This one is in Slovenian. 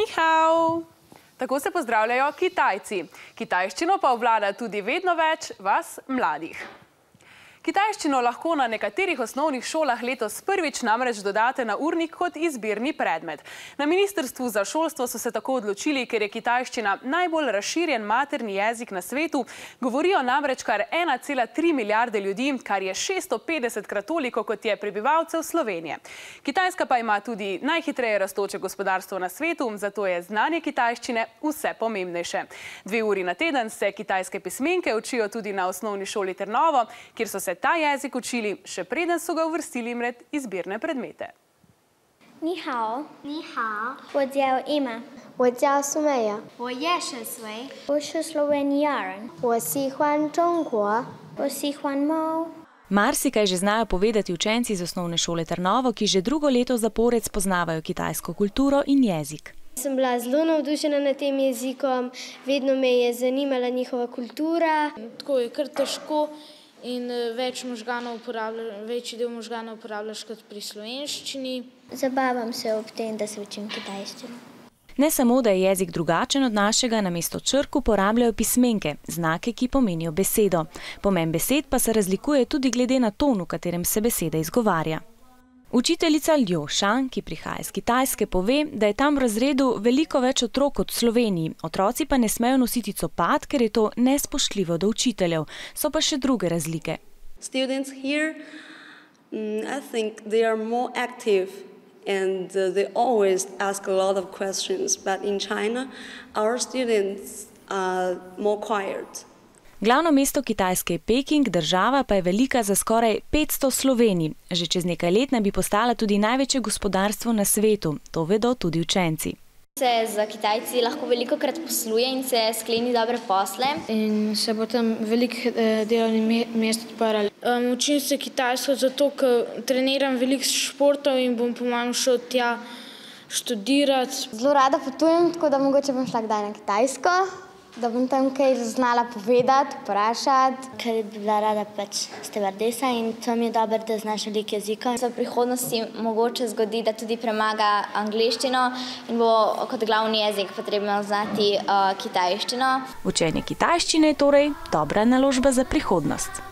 Ni hao! Tako se pozdravljajo Kitajci. Kitajščino pa obvlada tudi vedno več vas mladih. Kitajščino lahko na nekaterih osnovnih šolah letos prvič namreč dodate na urnik kot izbirni predmet. Na Ministrstvu za šolstvo so se tako odločili, ker je kitajščina najbolj razširjen materni jezik na svetu. Govorijo namreč kar 1,3 milijarde ljudi, kar je 650krat toliko, kot je prebivalcev Slovenije. Kitajska pa ima tudi najhitreje rastoče gospodarstvo na svetu, zato je znanje kitajščine vse pomembnejše. 2 uri na teden se kitajske pismenke učijo tudi na osnovni šoli Trnovo, kjer so se ta jezik učili, še preden so ga uvrstili med izbirne predmete. Ni hao. Ni hao. 我叫 Emma. 我叫苏美雅。我也10岁。我是斯洛文尼亚人。我喜欢中国。我喜欢猫。 Marsikaj že znajo povedati učenci iz osnovne šole Trnovo, ki že drugo leto zapored spoznavajo kitajsko kulturo in jezik. Sem bila zelo navdušena nad tem jezikom, vedno me je zanimala njihova kultura. Tako je kar težko in večji del možganov uporabljaš kot pri slovenščini. Zabavam se ob tem, da se učim kitajščino. Ne samo, da je jezik drugačen od našega, namesto črk uporabljajo pismenke, znake, ki pomenijo besedo. Pomen besed pa se razlikuje tudi glede na ton, v katerem se beseda izgovarja. Učiteljica Liu Shang, ki prihaja iz Kitajske, pove, da je tam v razredu veliko več otrok kot v Sloveniji. Otroci pa ne smejo nositi copat, ker je to nespoštljivo do učiteljev. So pa še druge razlike. Students here, I think they are more active and they always ask a lot of questions. But in China, our students are more quiet. Glavno mesto Kitajske je Peking, država pa je velika za skoraj 500 Slovenij. Že čez nekaj let naj bi postala tudi največje gospodarstvo na svetu. To vedo tudi učenci. Se z Kitajci lahko velikokrat posluje in se skleni dobre posle. In se bo tam veliko delovnih mest odprlo. Učim se kitajsko zato, ker treniram veliko športov in bom po mojem šel tja študirati. Zelo rada potujem, tako da mogoče bom šla kdaj na Kitajsko, da bom tam kaj znala povedati, vprašati. Ker bi bila rada stevardesa in to mi je dobro, da znaš veliko jezikov. Se v prihodnosti mogoče zgodi, da tudi premaga angleščino in bo kot glavni jezik potrebno znati kitajščino. Učenje kitajščine je torej dobra naložba za prihodnost.